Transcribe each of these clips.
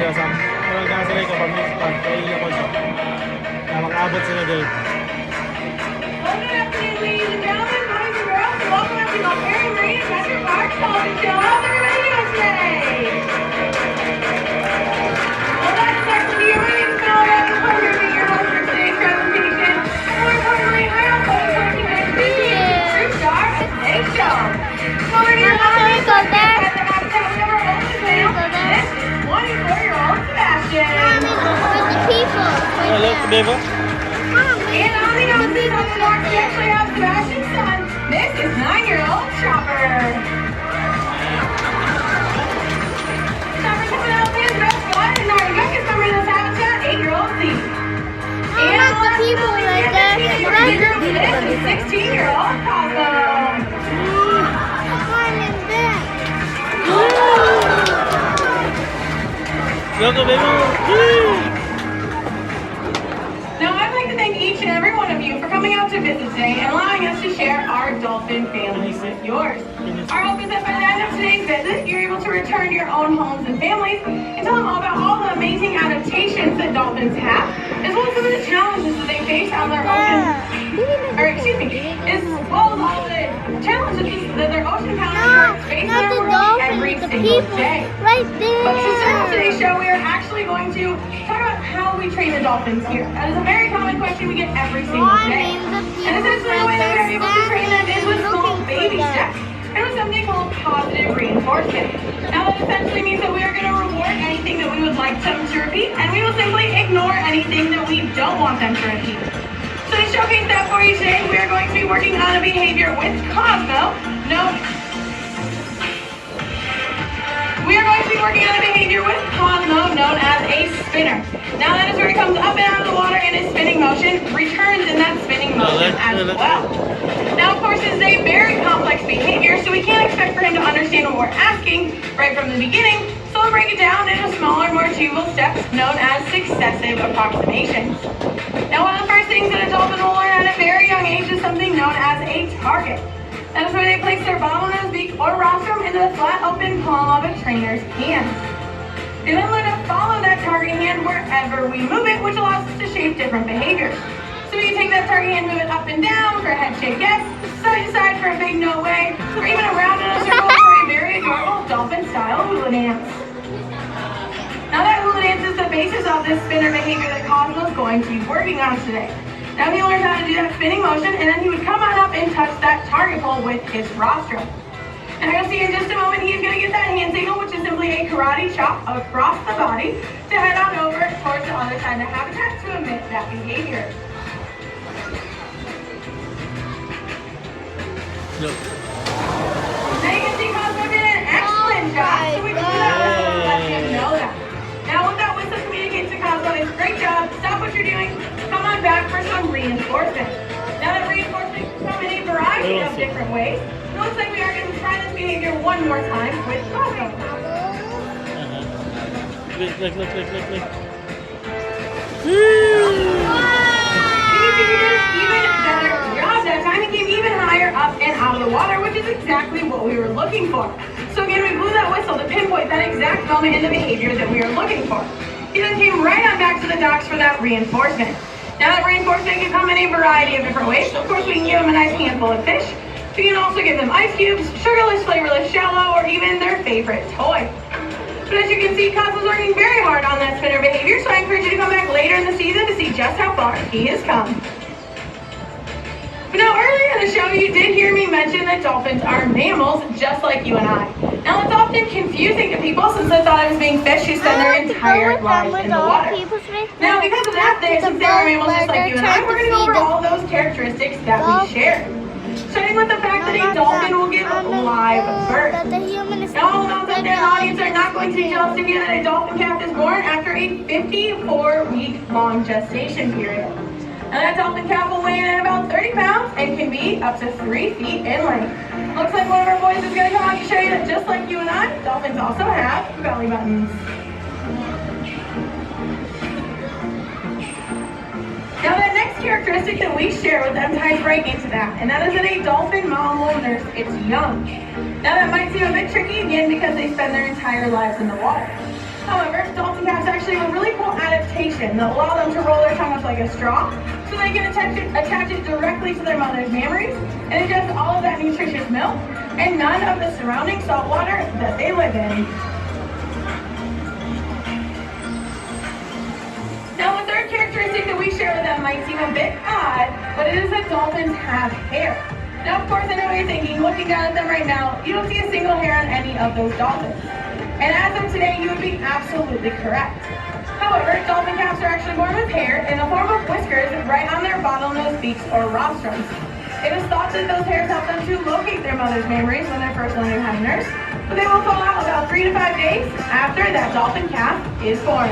sila sa sila ikaw pag kainin ako siya. Na makaabot sila dito. Welcome afternoon, ladies and gentlemen, boys and girls. Welcome up to Gulfarium Marine Adventure Park, Dolphin Show. How's everybody doing today? Well, that's definitely your way to smell it. It's a pleasure to be your host for today's presentation. And more importantly, I also want to recognize the true star of today's show. Over to your mom, at the habitat of our oldest male. This is 24-year-old Sebastian. With the people. Hello, Bebo. And on the opposite on the north, we actually have Sebastian's son. This is 9-year-old Chopper. Chopper coming out with his best bud, and our youngest member of this habitat, 8-year-old Z. And like the people right there. This is 16-year-old Cosmo. Welcome, Bebo. Now, I'd like to thank each and every one of you for coming out to visit today and allowing us to share our dolphin family with yours. Our hope is that by the end of today's visit, you're able to return to your own homes and families and tell them all about all the amazing adaptations that dolphins have, as well as some of the challenges that they face on their as well as all the challenges that their ocean encounters face on their world every single day. Right there. But to start off today's show, we are actually going to talk about how we train the dolphins here. That is a very common question we get every single day. And essentially the way that we're able to train them is with small baby steps and with something called positive reinforcement. Now that essentially means that we are going to reward anything that we would like them to repeat, and we will simply ignore anything that we don't want them to repeat. So to showcase that for you today, we are going to be working on a behavior with Cosmo. We are going to be working on a behavior with Cosmo known as a spinner. Now that is where he comes up and out of the water in his spinning motion, returns in that spinning motion as well. Now, of course, this is a very complex behavior, so we can't expect for him to understand what we're asking right from the beginning. So we'll break it down into smaller, more achievable steps known as successive approximations. Now, one of the first things that a dolphin will learn at a very young age is something known as a target. That is where they place their bottlenose beak or rostrum into the flat open palm of a trainer's hand. They then learn to follow that target hand wherever we move it, which allows us to shape different behaviors. So we can take that target hand, move it up and down for a head shake yes, side to side for a big no way, or even around in a circle for a very adorable dolphin-style hula dance. Now that hula dance is the basis of this spinner behavior that Cosmo is going to be working on today. Now he learns how to do that spinning motion, and then he would come on up and touch that target pole with his rostrum. And you'll see in just a moment he's going to get that hand signal, which is simply a karate chop across the body to head on over towards the other side of the habitat to emit that behavior. No. Now you can see Cosmo did an excellent job, so we can do that whistle and let him know that. Now what that whistle communicates to Cosmo is great job, stop what you're doing, come on back for some reinforcement. Now that reinforcement can come in a variety of different ways. It looks like we are going to try this behavior one more time with Cosmo. Look. Even better job that time. He came even higher up and out of the water, which is exactly what we were looking for. So again, we blew that whistle to pinpoint that exact moment in the behavior that we were looking for. He then came right on back to the docks for that reinforcement. Now that reinforcement can come in a variety of different ways. Of course, we can give them a nice handful of fish. We can also give them ice cubes, sugarless, flavorless, shallow, or even their favorite toy. But as you can see, Cosmo's working very hard on that spinner behavior, so I encourage you to come back later in the season to see just how far he has come. But now earlier in the show, you did hear me mention that dolphins are mammals just like you and I. Now it's often confusing to people since they thought I was being fish who spend their entire lives in the water. Now because of that, since they are mammals just like you and I, we're going to go over all those characteristics that we share. Starting with the fact that a dolphin will give live birth. Now all the moms out there in the audience are not going to be jealous to hear that a dolphin calf is born after a 54-week long gestation period. Now that dolphin calf will weigh in at about 30 pounds and can be up to 3 feet in length. Looks like one of our boys is going to come out to show you that just like you and I, dolphins also have belly buttons. Now that next characteristic that we share with them ties right into that, and that is that a dolphin mom will nurse its young. Now that might seem a bit tricky again because they spend their entire lives in the water. However, dolphin calves actually have a really cool adaptation that allows them to roll their tongue up like a straw so they can attach it directly to their mother's mammaries and ingest all of that nutritious milk and none of the surrounding salt water that they live in. Now, the third characteristic that we share with them might seem a bit odd, but it is that dolphins have hair. Now, of course, I know what you're thinking. Looking down at them right now, you don't see a single hair on any of those dolphins. And as of today, you would be absolutely correct. However, dolphin calves are actually born with hair in the form of whiskers right on their bottlenose beaks or rostrums. It is thought that those hairs help them to locate their mother's mammaries when they're first learning how to nurse, but they will fall out about 3 to 5 days after that dolphin calf is born.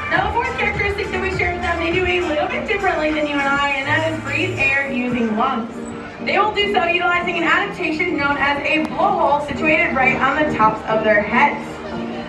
Now, the fourth characteristic that we share with them, they do a little bit differently than you and I, and that is breathe air using lungs. They will do so utilizing an adaptation known as a blowhole situated right on the tops of their heads.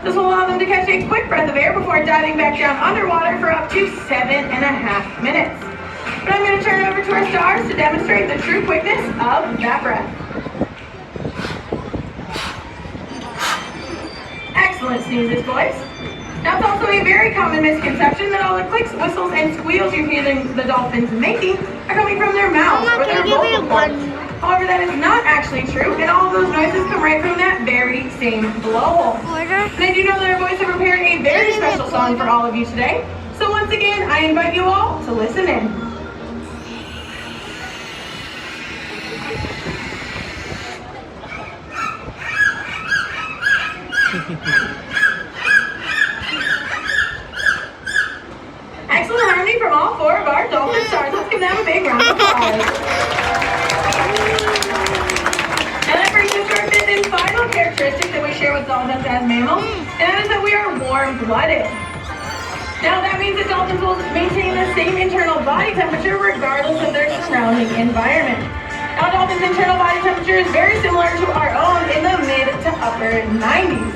This will allow them to catch a quick breath of air before diving back down underwater for up to 7.5 minutes. But I'm going to turn it over to our stars to demonstrate the true quickness of that breath. Excellent sneezes, boys. Now, it's also a very common misconception that all the clicks, whistles, and squeals you're hearing the dolphins making are coming from their mouths or their vocal cords. However, that is not actually true, and all of those noises come right from that very same blowhole. And I do know that our boys have prepared a very special song for all of you today. So once again, I invite you all to listen in. Excellent harmony from all four of our dolphin stars. Let's give them a big round of applause. And that brings us to our fifth and final characteristic that we share with dolphins as mammals, and that is that we are warm-blooded. Now, that means that dolphins will maintain the same internal body temperature regardless of their surrounding environment. Now, dolphins' internal body temperature is very similar to our own in the mid to upper 90s.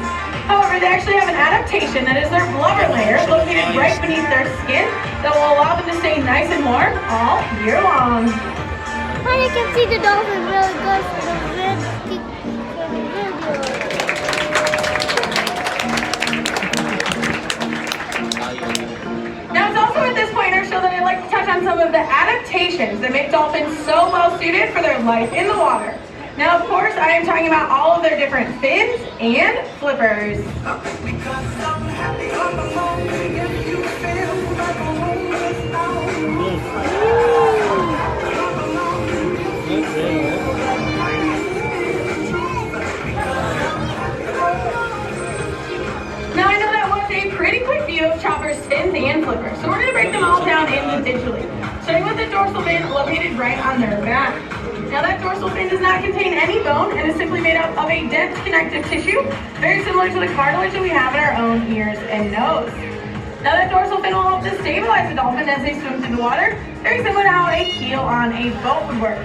However, they actually have an adaptation that is their blubber layer located right beneath their skin that will allow them to stay nice and warm all year long. How you can see the dolphin really good for the video. Now, it's also at this point in our show that I'd like to touch on some of the adaptations that make dolphins so well suited for their life in the water. Now, of course, I am talking about all of their different fins and flippers. Now, I know that was a pretty quick view of Chopper's fins and flippers, so we're going to break them all down individually, starting with the dorsal fin located right on their back. Now, that dorsal fin does not contain any bone and is simply made up of a dense connective tissue, very similar to the cartilage that we have in our own ears and nose. Now, that dorsal fin will help to stabilize the dolphin as they swim through the water, very similar to how a keel on a boat would work.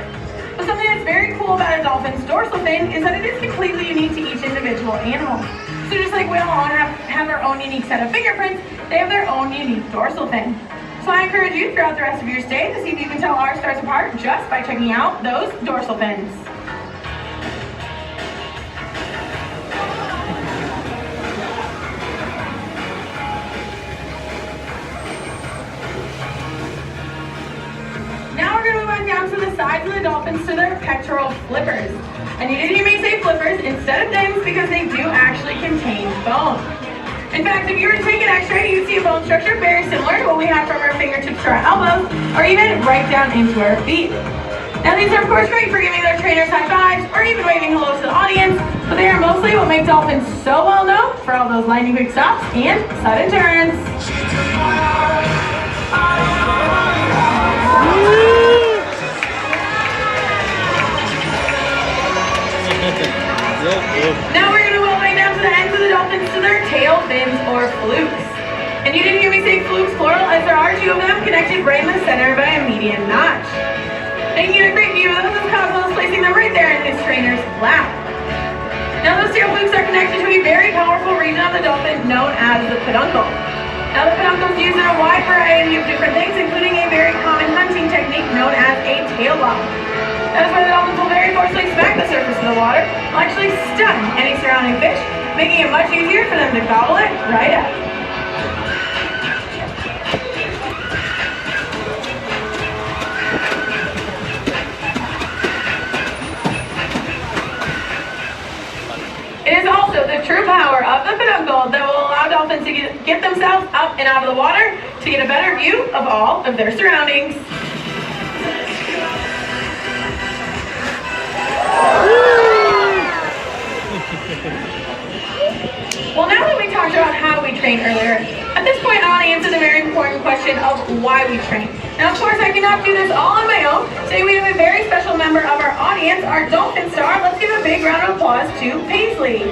But something that's very cool about a dolphin's dorsal fin is that it is completely unique to each individual animal. So just like whales all have their own unique set of fingerprints, they have their own unique dorsal fin. So I encourage you throughout the rest of your stay to see if you can tell our stars apart just by checking out those dorsal fins. Now we're going to move on down to the sides of the dolphins to their pectoral flippers. And you did hear me say flippers instead of fins because they do actually contain bone. In fact, if you were to take an x-ray, you'd see a bone structure very similar to what we have from our fingertips to our elbows, or even right down into our feet. Now, these are of course great for giving their trainers high fives, or even waving hello to the audience, but they are mostly what make dolphins so well known for all those lightning quick stops and sudden turns. Now we're going to go all the way down to the ends of the dolphins to their tail fins or flukes. And you didn't hear me say flukes plural, as there are two of them connected right in the center by a median notch. And you get a great view of those as Cosmos placing them right there in his trainer's lap. Now those tail flukes are connected to a very powerful region of the dolphin known as the peduncle. Now the peduncle is used in a wide variety of different things, including a very common hunting technique known as a tail lock. That is where the dolphins will very forcefully smack the surface of the the water will actually stun any surrounding fish, making it much easier for them to gobble it right up. It is also the true power of the peduncle that will allow dolphins to get themselves up and out of the water to get a better view of all of their surroundings. Well, now that we talked about how we train earlier, at this point I want to answer the very important question of why we train. Now, of course, I cannot do this all on my own. Today we have a very special member of our audience, our Dolphin star. Let's give a big round of applause to Paisley.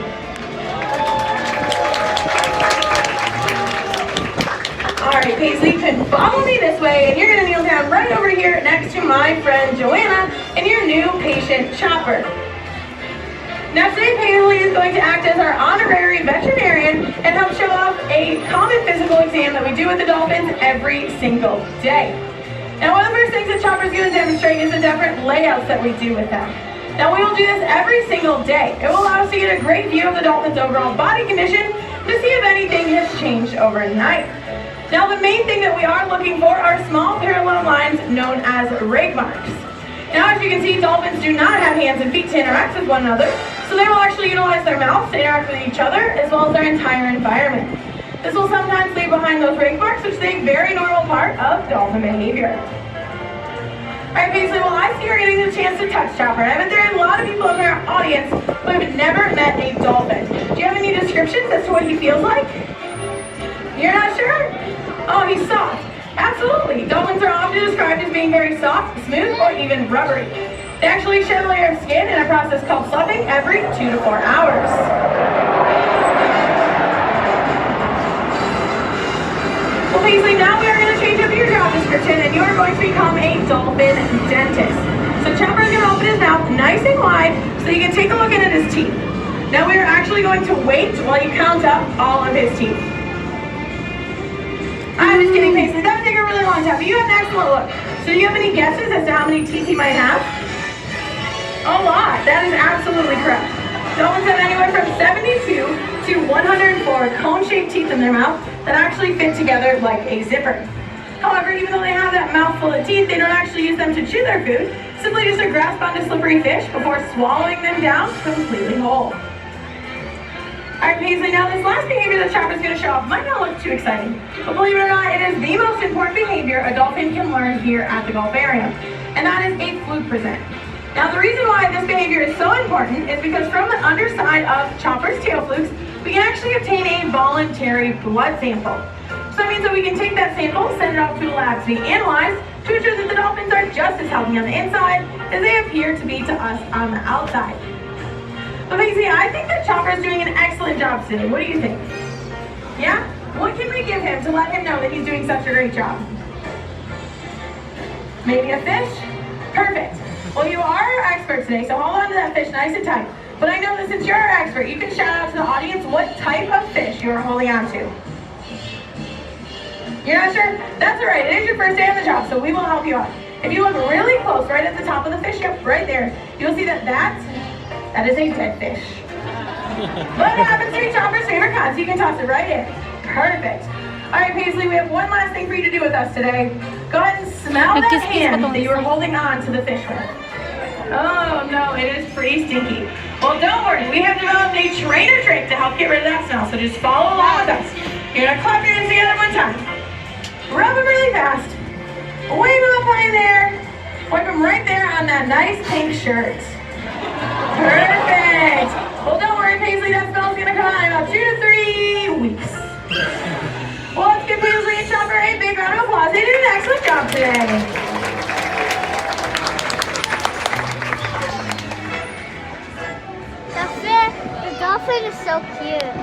All right, Paisley, you can follow me this way, and you're going to kneel down right over here next to my friend Joanna and your new patient, Chopper. Now today, Paisley is going to act as our honorary veterinarian and help show off a common physical exam that we do with the dolphins every single day. Now one of the first things that Chopper's going to demonstrate is the different layouts that we do with them. Now we will do this every single day. It will allow us to get a great view of the dolphin's overall body condition to see if anything has changed overnight. Now the main thing that we are looking for are small parallel lines known as rake marks. Now, as you can see, dolphins do not have hands and feet to interact with one another, so they will actually utilize their mouths to interact with each other, as well as their entire environment. This will sometimes leave behind those rake marks, which is a very normal part of dolphin behavior. Alright, Paisley, well, I see you're getting the chance to touch Chopper. I bet there are a lot of people in our audience who have never met a dolphin. Do you have any descriptions as to what he feels like? You're not sure? Oh, he's soft. Absolutely. Dolphins are often described as being very soft, smooth, or even rubbery. They actually shed a layer of skin in a process called sloughing every 2 to 4 hours. Well, Paisley, now we are going to change up your job description, and you are going to become a dolphin dentist. So Chopper is going to open his mouth nice and wide so you can take a look at his teeth. Now we are actually going to wait while you count up all of his teeth. I'm just kidding, Paisley. That would take a really long time, but you have an excellent look. So do you have any guesses as to how many teeth he might have? A lot. That is absolutely correct. Dolphins have anywhere from 72 to 104 cone-shaped teeth in their mouth that actually fit together like a zipper. However, even though they have that mouthful of teeth, they don't actually use them to chew their food, simply just to grasp onto slippery fish before swallowing them down completely whole. Alright, Paisley, now this last behavior that Chopper's going to show off might not look too exciting, but believe it or not, it is the most important behavior a dolphin can learn here at the Gulfarium, and that is a fluke present. Now, the reason why this behavior is so important is because from the underside of Chopper's tail flukes, we can actually obtain a voluntary blood sample. So that means that we can take that sample, send it off to a lab to be analyzed, to ensure that the dolphins are just as healthy on the inside as they appear to be to us on the outside. But Paisley, I think that Chopper is doing an excellent job today. What do you think? Yeah? What can we give him to let him know that he's doing such a great job? Maybe a fish? Perfect. Well, you are our expert today, so hold on to that fish nice and tight. But I know that since you're our expert, you can shout out to the audience what type of fish you are holding on to. You're not sure? That's all right. It is your first day on the job, so we will help you out. If you look really close, right at the top of the fish, yep, right there, you'll see that that is a dead fish. But it happens to be Chopper's favorite kind, so you can toss it right in. Perfect. All right, Paisley, we have one last thing for you to do with us today. Go ahead and smell that hand that you were holding on to the fish with. Oh, no, it is pretty stinky. Well, don't worry. We have developed a trainer trick to help get rid of that smell, so just follow along with us. You're going to clap your hands together one time. Rub them really fast. Wave them up high in there. Wipe them right there on that nice pink shirt. Perfect. Well, don't worry, Paisley. That smell's going to come out in about 2 to 3 weeks. Well, let's give Paisley and Chopper a big round of applause. They did an excellent job today. The dolphin is so cute.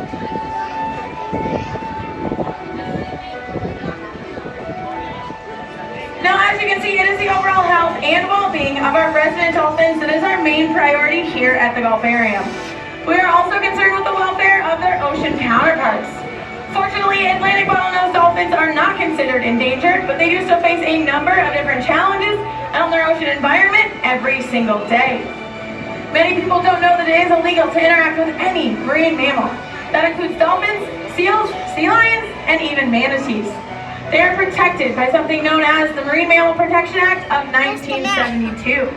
Now, as you can see, it is the overall health and well-being of our resident dolphins that is our main priority here at the Gulfarium. We are also concerned with the welfare of their ocean counterparts. Fortunately, Atlantic bottlenose dolphins are not considered endangered, but they do still face a number of different challenges out in their ocean environment every single day. Many people don't know that it is illegal to interact with any marine mammal. That includes dolphins, seals, sea lions, and even manatees. They are protected by something known as the Marine Mammal Protection Act of 1972.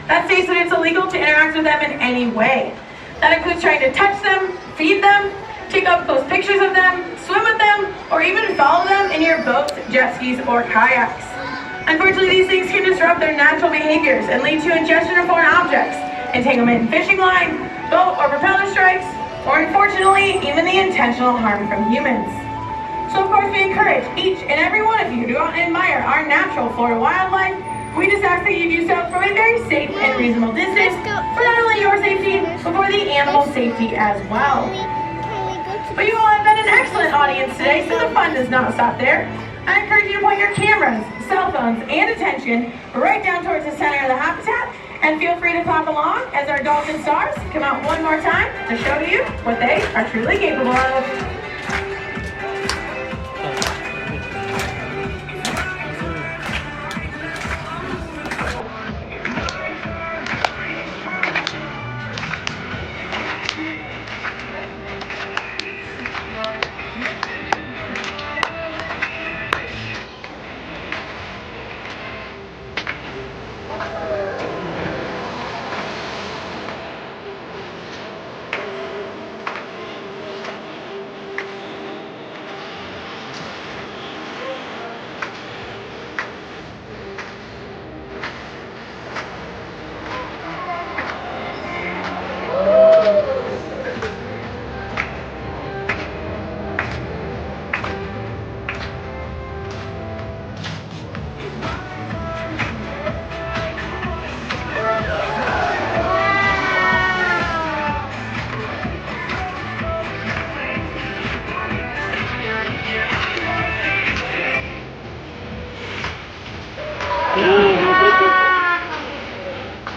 That states that it's illegal to interact with them in any way. That includes trying to touch them, feed them, take up close pictures of them, swim with them, or even follow them in your boats, jet skis, or kayaks. Unfortunately, these things can disrupt their natural behaviors and lead to ingestion of foreign objects, entanglement in fishing line, boat or propeller strikes, or unfortunately, even the intentional harm from humans. So of course we encourage each and every one of you to go out and admire our natural Florida wildlife. We just ask that you do so from a very safe and reasonable distance for not only your safety, but for the animal safety as well. But you all have been an excellent audience today, so the fun does not stop there. I encourage you to point your cameras, cell phones, and attention right down towards the center of the habitat, and feel free to clap along as our dolphin stars come out one more time to show you what they are truly capable of.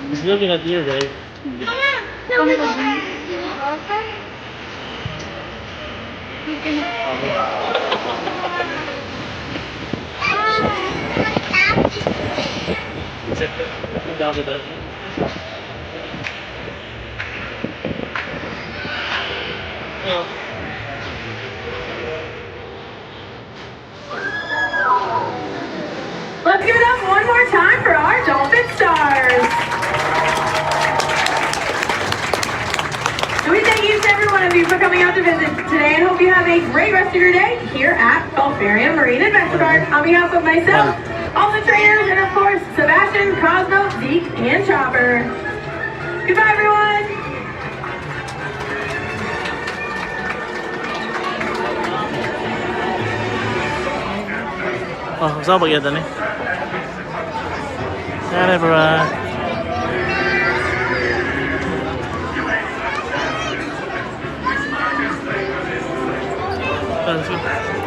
He's looking at you, guys. Down to the. Let's give it up one more time for our dolphin stars. And we thank each and every one of you for coming out to visit today, and hope you have a great rest of your day here at Gulfarium Marine Adventure Park. On behalf of myself, all the trainers, and of course, Sebastian, Cosmo, Zeke, and Chopper. Goodbye, everyone. Oh, saan pagyatan eh? Sorry, bro. That's it.